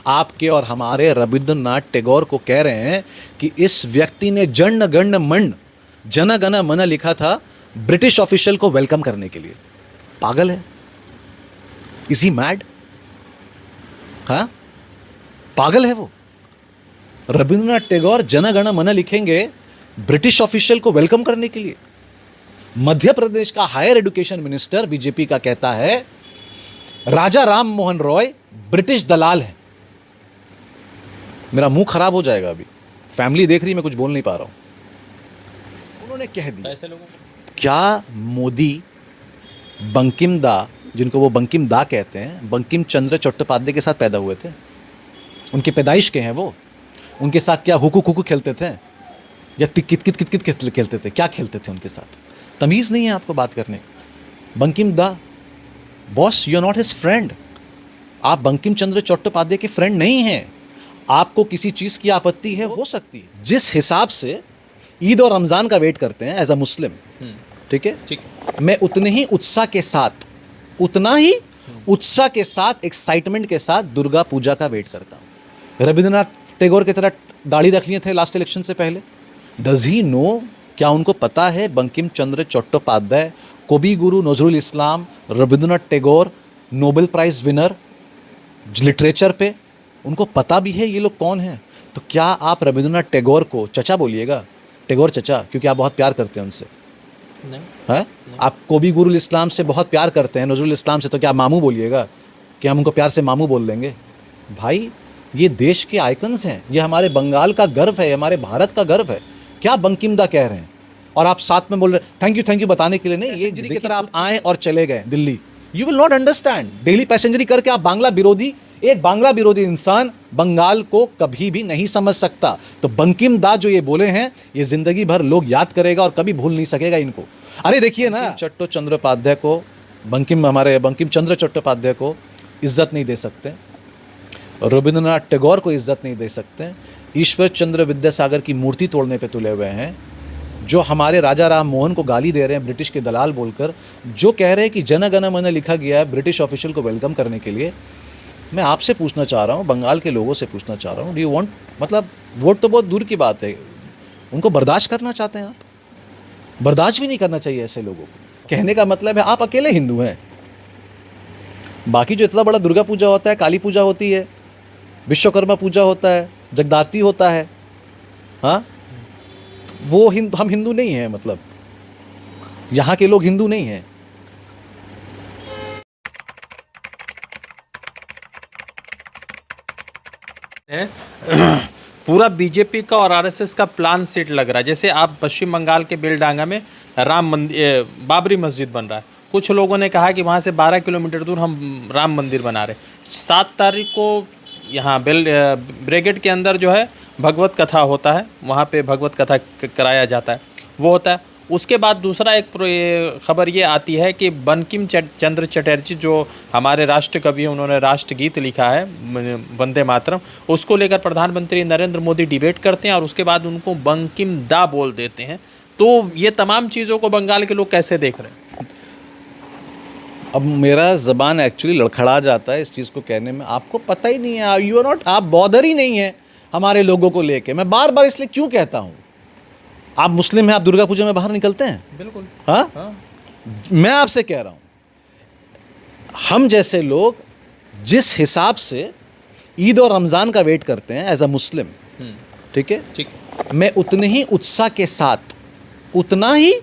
आपके और हमारे रविंद्रनाथ टैगोर को कह रहे हैं कि इस व्यक्ति ने जन गण मन जन गण मन लिखा था ब्रिटिश ऑफिशियल को वेलकम करने के लिए। पागल है? Is he mad? हाँ, पागल है वो। रविंद्रनाथ टैगोर जन गण मन लिखेंगे ब्रिटिश ऑफिशियल को वेलकम करने के लिए? मध्य प्रदेश का हायर एजुकेशन मिनिस्टर बीजेपी का कहता है राजा राम मोहन रॉय ब्रिटिश दलाल हैं। मेरा मुंह खराब हो जाएगा अभी, फैमिली देख रही, मैं कुछ बोल नहीं पा रहा हूं। उन्होंने कह दिया ऐसे लोगों क्या मोदी बंकिम दा, जिनको वो बंकिम दा कहते हैं, बंकिम चंद्र चट्टोपाध्याय के साथ पैदा हुए थे? उनकी पैदाइश के हैं वो? उनके साथ क्या हुकू हुकू खेलते थे या कित कित कित कित खेलते थे? क्या खेलते थे उनके साथ? तमीज़ नहीं है आपको बात करने का। Bankim da, boss, you are not his friend. आप बंकिम चंद्र चट्टोपाध्याय के फ्रेंड नहीं हैं। आपको किसी चीज़ की आपत्ति है, हो सकती है। जिस हिसाब से ईद और रमज़ान का वेट करते हैं एज अ मुस्लिम, ठीक है, ठीक, मैं उतने ही उत्साह के साथ, उतना ही उत्साह के साथ, एक्साइटमेंट के साथ दुर्गा पूजा का वेट करता हूँ। रविंद्रनाथ टैगोर की तरह दाढ़ी रख लिए थे लास्ट इलेक्शन से पहले। डज ही नो, क्या उनको पता है बंकिम चंद्र चट्टोपाध्याय, कवि गुरु Nazrul Islam, Rabindranath Tagore, Nobel prize winner literature पे, उनको पता भी है ये लोग कौन हैं? तो क्या आप रविंद्रनाथ टैगोर को चचा बोलिएगा? टैगोर चचा, क्योंकि आप बहुत प्यार करते हैं उनसे, नहीं है? आप कवि गुरुल इस्लाम से बहुत प्यार करते हैं, नजरुल इस्लाम से, तो क्या मामू बोलिएगा कि हम उनको प्यार से मामू बोल देंगे? भाई, ये देश के आइकन्स हैं, ये हमारे बंगाल का गर्व है, हमारे भारत का गर्व है। क्या बंकिम दा कह रहे हैं और आप साथ में बोल रहे थैंक यू बताने के लिए नहीं। ये की तरह आप आए और चले गए Delhi. You will not understand. Daily पैसेंजरी करके आप बांग्ला विरोधी, एक बांग्ला विरोधी इंसान बंगाल को कभी भी नहीं समझ सकता। तो बंकिम दा जो ये बोले हैं, ये जिंदगी भर लोग याद करेगा और कभी भूल नहीं सकेगा इनको। अरे देखिए ना, चट्टोपाध्याय को, हमारे बंकिम चंद्र चट्टोपाध्याय को इज्जत नहीं दे सकते, रविंद्रनाथ टैगोर को इज्जत नहीं दे सकते, ईश्वर चंद्र विद्यासागर की मूर्ति तोड़ने पे तुले हुए हैं, जो हमारे राजा राम मोहन को गाली दे रहे हैं ब्रिटिश के दलाल बोलकर, जो कह रहे हैं कि जन गण मन लिखा गया है ब्रिटिश ऑफिशियल को वेलकम करने के लिए। मैं आपसे पूछना चाह रहा हूँ, बंगाल के लोगों से पूछना चाह रहा हूँ, डू यू वांट, मतलब वोट तो बहुत दूर की बात है, उनको बर्दाश्त करना चाहते हैं आप? बर्दाश्त भी नहीं करना चाहिए ऐसे लोगों को। कहने का मतलब है आप अकेले हिंदू हैं, बाकी जो इतना बड़ा दुर्गा पूजा होता है, काली पूजा होती है, विश्वकर्मा पूजा होता है, जगदारती होता है, हाँ, वो हम हिंदू नहीं हैं, मतलब यहाँ के लोग हिंदू नहीं हैं। पूरा बीजेपी का और आरएसएस का प्लान सेट लग रहा है। जैसे आप पश्चिम बंगाल के बेलडांगा में राम मंदिर, बाबरी मस्जिद बन रहा है। कुछ लोगों ने कहा कि वहाँ से 12 किलोमीटर दूर हम राम मंदिर बना रहे। 7 तारीख को यहाँ ब्रिगेड के अंदर जो है भगवत कथा होता है, वहाँ पे भगवत कथा कराया जाता है, वो होता है। उसके बाद दूसरा एक खबर ये आती है कि बंकिम चंद्र चटर्जी जो हमारे राष्ट्र कवि हैं, उन्होंने राष्ट्रगीत लिखा है वंदे मातरम, उसको लेकर प्रधानमंत्री नरेंद्र मोदी डिबेट करते हैं और उसके बाद उनको बंकिम दा बोल देते हैं। तो ये तमाम चीज़ों को बंगाल के लोग कैसे देख रहे हैं? अब मेरा ज़बान एक्चुअली लड़खड़ा जाता है इस चीज़ को कहने में। आपको पता ही नहीं है, यू आर नॉट, आप बॉदर ही नहीं है हमारे लोगों को लेके। मैं बार बार इसलिए क्यों कहता हूँ, आप मुस्लिम हैं, आप दुर्गा पूजा में बाहर निकलते हैं? बिल्कुल। हाँ, मैं आपसे कह रहा हूँ, हम जैसे लोग जिस हिसाब से ईद और रमज़ान का वेट करते हैं एज अ मुस्लिम, ठीक है, ठीक, मैं उतने ही उत्साह के साथ, उतना ही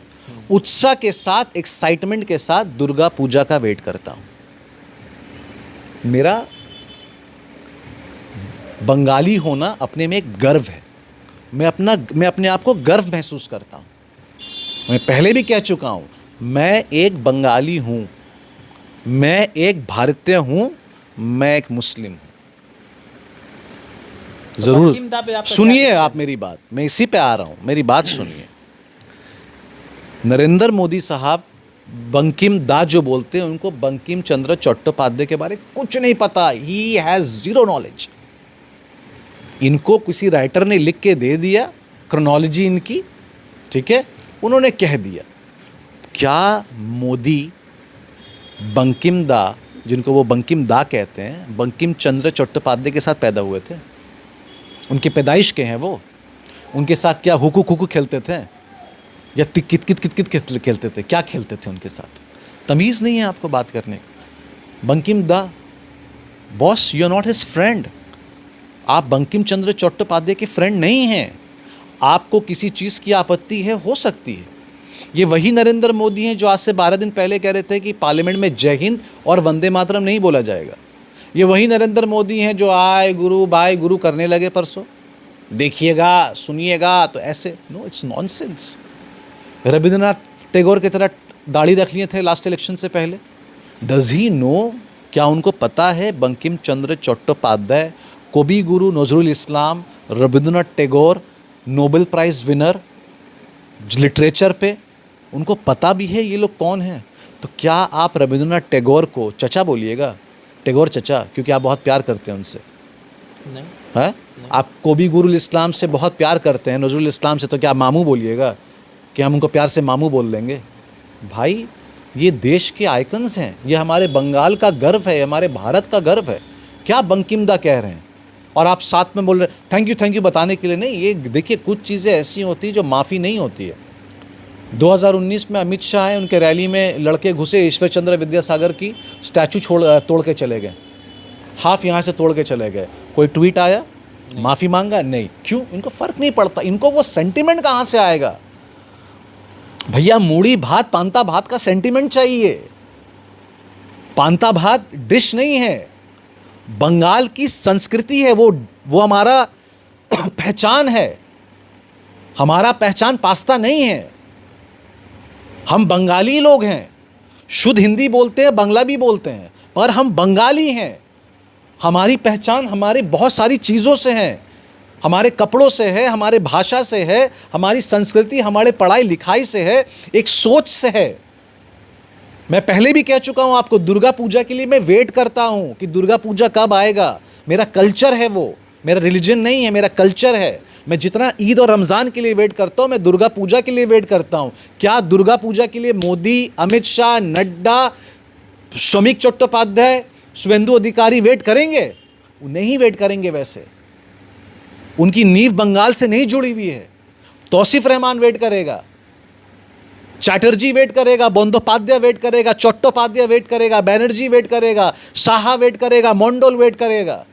उत्साह के साथ, एक्साइटमेंट के साथ दुर्गा पूजा का वेट करता हूँ। मेरा बंगाली होना अपने में एक गर्व है। मैं अपने आप को गर्व महसूस करता हूँ। मैं पहले भी कह चुका हूँ, मैं एक बंगाली हूँ, मैं एक भारतीय हूँ, मैं एक मुस्लिम हूँ। ज़रूर सुनिए आप मेरी बात, मैं इसी पे आ रहा हूँ, मेरी बात सुनिए। नरेंद्र मोदी साहब बंकिम दा जो बोलते हैं, उनको बंकिम चंद्र चट्टोपाध्याय के बारे कुछ नहीं पता। He has zero knowledge. इनको किसी राइटर ने लिख के दे दिया क्रोनोलॉजी इनकी, ठीक है, उन्होंने कह दिया। क्या मोदी बंकिम दा जिनको वो बंकिम दा कहते हैं, बंकिम चंद्र चट्टोपाध्याय के साथ पैदा हुए थे। उनकी पैदाइश के हैं वो। उनके साथ क्या हुकू खुकू खेलते थे या कित कित कित कित खेलते थे, क्या खेलते थे उनके साथ? तमीज़ नहीं है आपको बात करने का। Bankim da boss, you are not his friend. आप बंकिम चंद्र चट्टोपाध्याय के फ्रेंड नहीं हैं। आपको किसी चीज़ की आपत्ति है, हो सकती है। ये वही नरेंद्र मोदी हैं जो आज से 12 दिन पहले कह रहे थे कि पार्लियामेंट में जय हिंद और वंदे मातरम नहीं बोला जाएगा। ये वही नरेंद्र मोदी हैं जो आए गुरु बाय गुरु करने लगे परसों, देखिएगा सुनिएगा तो ऐसे। No, it's nonsense. Rabindranath Tagore की तरह दाढ़ी रख लिए थे लास्ट इलेक्शन से पहले। Does he know? क्या उनको पता है बंकिम चंद्र चट्टोपाध्याय, कवि गुरु Nazrul Islam, Rabindranath Tagore, Nobel prize winner literature पे, उनको पता भी है ये लोग कौन हैं? तो क्या आप रविंद्रनाथ टैगोर को चचा बोलिएगा? टैगोर चचा, क्योंकि आप बहुत प्यार करते हैं उनसे। नहीं है? आप कवि गुरुल इस्लाम से बहुत प्यार करते हैं, नजरुल इस्लाम से, तो क्या आप मामू बोलिएगा कि हम उनको प्यार से मामू बोल लेंगे? भाई, ये देश के आइकन्स हैं, ये हमारे बंगाल का गर्व है, हमारे भारत का गर्व है। क्या बंकिम दा कह रहे हैं और आप साथ में बोल रहे थैंक यू बताने के लिए नहीं। ये देखिए, कुछ चीज़ें ऐसी होती जो माफ़ी नहीं होती है। 2019 में अमित शाह हैं, उनके रैली में लड़के घुसे, ईश्वर चंद्र विद्यासागर की स्टैचू तोड़ के चले गए, हाफ यहाँ से तोड़ के चले गए। कोई ट्वीट आया, माफ़ी मांगा? नहीं। क्यों? इनको फ़र्क नहीं पड़ता। इनको वो सेंटिमेंट कहाँ से आएगा? भैया, मूड़ी भात पांता भात का सेंटिमेंट चाहिए। पांता भात डिश नहीं है, बंगाल की संस्कृति है, वो हमारा पहचान है। हमारा पहचान पास्ता नहीं है। हम बंगाली लोग हैं, शुद्ध हिंदी बोलते हैं, बांग्ला भी बोलते हैं, पर हम बंगाली हैं। हमारी पहचान हमारे बहुत सारी चीज़ों से है, हमारे कपड़ों से है, हमारे भाषा से है, हमारी संस्कृति, हमारे पढ़ाई लिखाई से है, एक सोच से है। मैं पहले भी कह चुका हूं आपको, दुर्गा पूजा के लिए मैं वेट करता हूं कि दुर्गा पूजा कब आएगा। मेरा कल्चर है वो, मेरा रिलीजन नहीं है, मेरा कल्चर है। मैं जितना ईद और रमज़ान के लिए वेट करता हूं, मैं दुर्गा पूजा के लिए वेट करता हूं। क्या दुर्गा पूजा के लिए मोदी, अमित शाह, नड्डा, श्रमिक चट्टोपाध्याय, शुभेंदु अधिकारी वेट करेंगे? वो नहीं वेट करेंगे। वैसे उनकी नींव बंगाल से नहीं जुड़ी हुई है। तौसीफ रहमान वेट करेगा, चैटर्जी वेट करेगा, बंदोपाध्याय वेट करेगा, चट्टोपाध्याय वेट करेगा, बैनर्जी वेट करेगा, शाह वेट करेगा, मंडल वेट करेगा,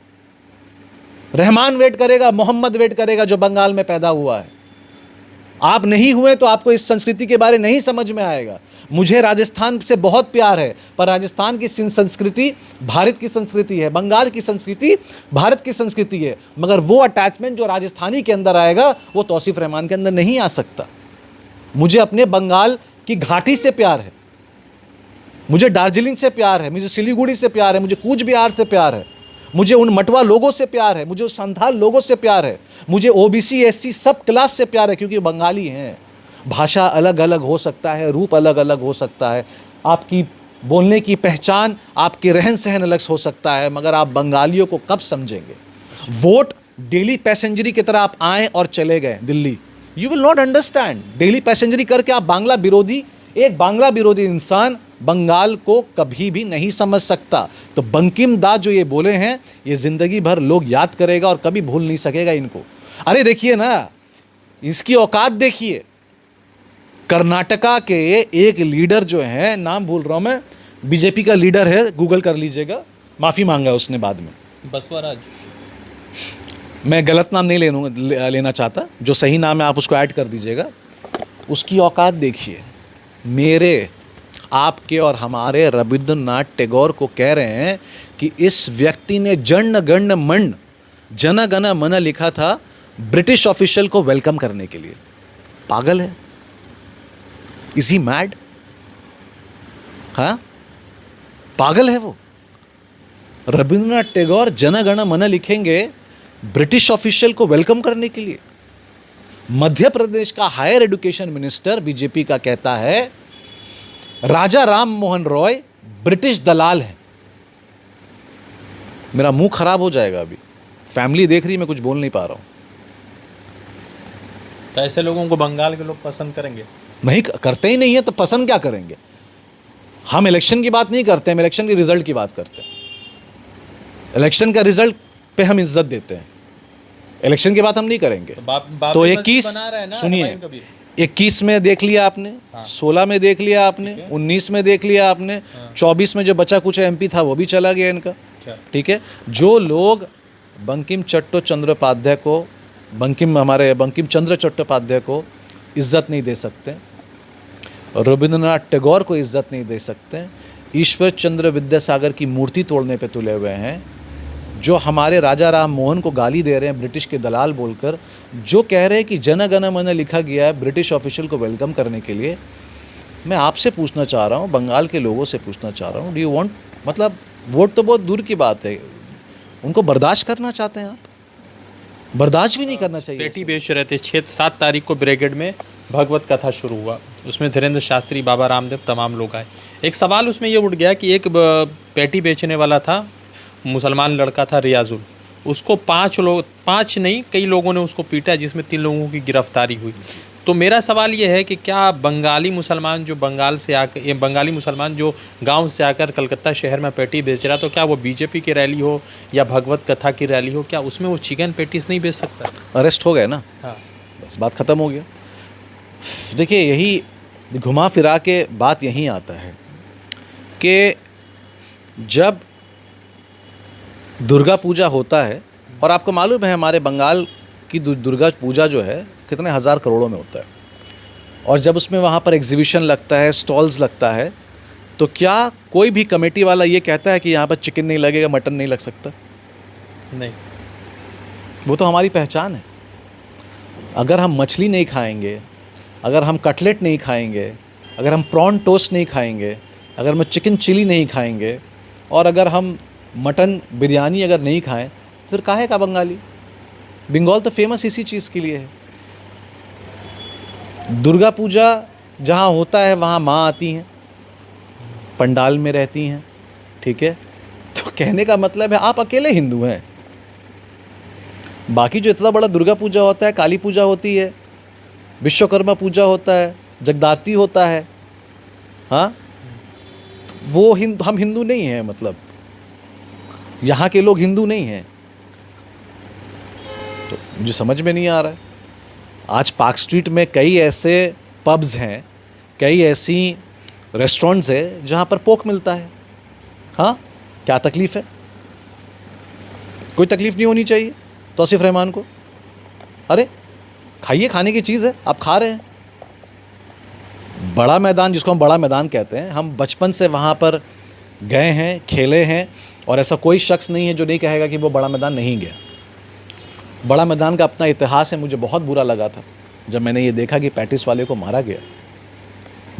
रहमान वेट करेगा, मोहम्मद वेट करेगा, जो बंगाल में पैदा हुआ है। आप नहीं हुए तो आपको इस संस्कृति के बारे नहीं समझ में आएगा। मुझे राजस्थान से बहुत प्यार है, पर राजस्थान की संस्कृति भारत की संस्कृति है, बंगाल की संस्कृति भारत की संस्कृति है। मगर वो अटैचमेंट जो राजस्थानी के अंदर आएगा, वो तौसीफ रहमान के अंदर नहीं आ सकता। मुझे अपने बंगाल की घाटी से प्यार है, मुझे दार्जिलिंग से प्यार है, मुझे सिलीगुड़ी से प्यार है, मुझे कूच बिहार से प्यार है, मुझे उन मटवा लोगों से प्यार है, मुझे उस संथाल लोगों से प्यार है, मुझे ओबीसी एससी सब क्लास से प्यार है, क्योंकि बंगाली हैं। भाषा अलग अलग हो सकता है, रूप अलग अलग हो सकता है, आपकी बोलने की पहचान, आपके रहन सहन अलग हो सकता है, मगर आप बंगालियों को कब समझेंगे? वोट डेली पैसेंजरी की तरह आप आए और चले गए Delhi, you will not understand. Daily पैसेंजरी करके आप बांग्ला विरोधी, एक बांग्ला विरोधी इंसान बंगाल को कभी भी नहीं समझ सकता। तो बंकिम दा जो ये बोले हैं, ये ज़िंदगी भर लोग याद करेगा और कभी भूल नहीं सकेगा इनको। अरे देखिए ना, इसकी औकात देखिए। कर्नाटका के एक लीडर जो है, नाम भूल रहा हूँ मैं, बीजेपी का लीडर है, गूगल कर लीजिएगा, माफ़ी मांगा उसने बाद में, बसवराज। मैं गलत नाम नहीं लेना चाहता, जो सही नाम है आप उसको ऐड कर दीजिएगा। उसकी औकात देखिए। मेरे, आपके और हमारे रविंद्रनाथ टैगोर को कह रहे हैं कि इस व्यक्ति ने जन गण मन जन गण मन लिखा था ब्रिटिश ऑफिशियल को वेलकम करने के लिए। पागल है? Is he mad? हाँ, पागल है वो। रविंद्रनाथ टैगोर जन गण मन लिखेंगे ब्रिटिश ऑफिशियल को वेलकम करने के लिए? मध्य प्रदेश का हायर एजुकेशन मिनिस्टर बीजेपी का कहता है राजा राम मोहन रॉय ब्रिटिश दलाल हैं। मेरा मुंह खराब हो जाएगा अभी, फैमिली देख रही, मैं कुछ बोल नहीं पा रहा हूं। तो ऐसे लोगों को बंगाल के लोग पसंद करेंगे? नहीं करते ही नहीं है तो पसंद क्या करेंगे? हम इलेक्शन की बात नहीं करते हैं, हम इलेक्शन के रिजल्ट की बात करते हैं। इलेक्शन का रिजल्ट पे हम इज्जत देते हैं, इलेक्शन की बात हम नहीं करेंगे। तो 21 सुनिए, 21 में देख लिया आपने, 16 में देख लिया आपने, 19 में देख लिया आपने, 24 में जो बचा कुछ एमपी था वो भी चला गया इनका। ठीक है, जो लोग बंकिम चट्टोपाध्याय को बंकिम चंद्र चट्टोपाध्याय को इज्जत नहीं दे सकते, रविंद्रनाथ टैगोर को इज्जत नहीं दे सकते, ईश्वर चंद्र विद्यासागर की मूर्ति तोड़ने पे तुले हुए हैं, जो हमारे राजा राम मोहन को गाली दे रहे हैं ब्रिटिश के दलाल बोलकर, जो कह रहे हैं कि जन गण मन लिखा गया है ब्रिटिश ऑफिशियल को वेलकम करने के लिए, मैं आपसे पूछना चाह रहा हूँ, बंगाल के लोगों से पूछना चाह रहा हूँ, डू यू वांट, मतलब वोट तो बहुत दूर की बात है, उनको बर्दाश्त करना चाहते हैं आप? बर्दाश्त भी नहीं करना चाहिए। पेटी बेच रहे थे। 6-7 तारीख को ब्रिगेड में भगवत कथा शुरू हुआ, उसमें धीरेन्द्र शास्त्री, बाबा रामदेव, तमाम लोग आए। एक सवाल उसमें ये उठ गया कि एक पेटी बेचने वाला था, मुसलमान लड़का था रियाजुल, उसको 5 नहीं कई लोगों ने उसको पीटा, जिसमें 3 लोगों की गिरफ्तारी हुई। तो मेरा सवाल ये है कि क्या बंगाली मुसलमान जो बंगाली मुसलमान जो गांव से आकर कलकत्ता शहर में पेटी बेच रहा, तो क्या वो बीजेपी की रैली हो या भगवत कथा की रैली हो, क्या उसमें वो चिकन पेटीज नहीं बेच सकता? अरेस्ट हो गए ना, हाँ, बस बात ख़त्म हो गया। देखिए, यही घुमा फिरा के बात यहीं आता है कि जब दुर्गा पूजा होता है, और आपको मालूम है हमारे बंगाल की दुर्गा पूजा जो है कितने हज़ार करोड़ों में होता है, और जब उसमें वहाँ पर एग्जीबिशन लगता है, स्टॉल्स लगता है, तो क्या कोई भी कमेटी वाला ये कहता है कि यहाँ पर चिकन नहीं लगेगा, मटन नहीं लग सकता? नहीं, वो तो हमारी पहचान है। अगर हम मछली नहीं खाएंगे, अगर हम कटलेट नहीं खाएंगे, अगर हम प्रॉन टोस्ट नहीं खाएंगे, अगर हम चिकन चिली नहीं खाएंगे, और अगर हम मटन बिरयानी अगर नहीं खाएं, फिर काहे का बंगाली? बंगाल तो फेमस इसी चीज़ के लिए है। दुर्गा पूजा जहाँ होता है वहाँ माँ आती हैं, पंडाल में रहती हैं, ठीक है? तो कहने का मतलब है आप अकेले हिंदू हैं, बाकी जो इतना बड़ा दुर्गा पूजा होता है, काली पूजा होती है, विश्वकर्मा पूजा होता है, जगदारती होता है, हाँ, वो हम हिंदू नहीं हैं, मतलब यहाँ के लोग हिंदू नहीं हैं। तो मुझे समझ में नहीं आ रहा है। आज पार्क स्ट्रीट में कई ऐसे पब्स हैं, कई ऐसी रेस्टोरेंट्स हैं जहाँ पर पोक मिलता है। हाँ, क्या तकलीफ़ है? कोई तकलीफ़ नहीं होनी चाहिए तौसीफ़ रहमान को। अरे खाइए, खाने की चीज़ है, आप खा रहे हैं। बड़ा मैदान, जिसको हम बड़ा मैदान कहते हैं, हम बचपन से वहाँ पर गए हैं, खेले हैं, और ऐसा कोई शख्स नहीं है जो नहीं कहेगा कि वो बड़ा मैदान नहीं गया। बड़ा मैदान का अपना इतिहास है। मुझे बहुत बुरा लगा था जब मैंने ये देखा कि पैटिस वाले को मारा गया।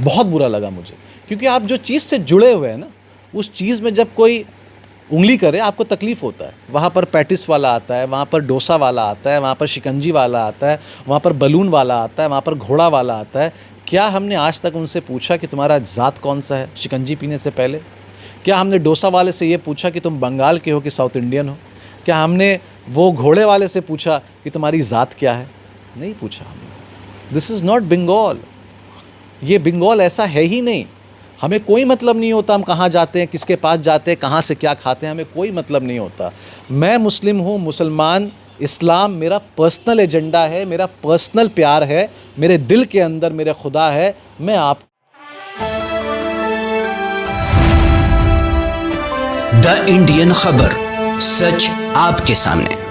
बहुत बुरा लगा मुझे, क्योंकि आप जो चीज़ से जुड़े हुए हैं ना, उस चीज़ में जब कोई उंगली करे आपको तकलीफ़ होता है। वहाँ पर पैटिस वाला आता है, वहाँ पर डोसा वाला आता है, वहाँ पर शिकंजी वाला आता है, वहाँ पर बलून वाला आता है, वहाँ पर घोड़ा वाला आता है। क्या हमने आज तक उनसे पूछा कि तुम्हारा ज़ात कौन सा है शिकंजी पीने से पहले? क्या हमने डोसा वाले से ये पूछा कि तुम बंगाल के हो कि साउथ इंडियन हो? क्या हमने वो घोड़े वाले से पूछा कि तुम्हारी ज़ात क्या है? नहीं पूछा हमने। This is not Bengal. ये बंगाल ऐसा है ही नहीं। हमें कोई मतलब नहीं होता हम कहाँ जाते हैं, किसके पास जाते हैं, कहाँ से क्या खाते हैं, हमें कोई मतलब नहीं होता। मैं मुस्लिम हूँ, मुसलमान, इस्लाम मेरा पर्सनल एजेंडा है, मेरा पर्सनल प्यार है, मेरे दिल के अंदर मेरा खुदा है। मैं आप द इंडियन खबर, सच आपके सामने।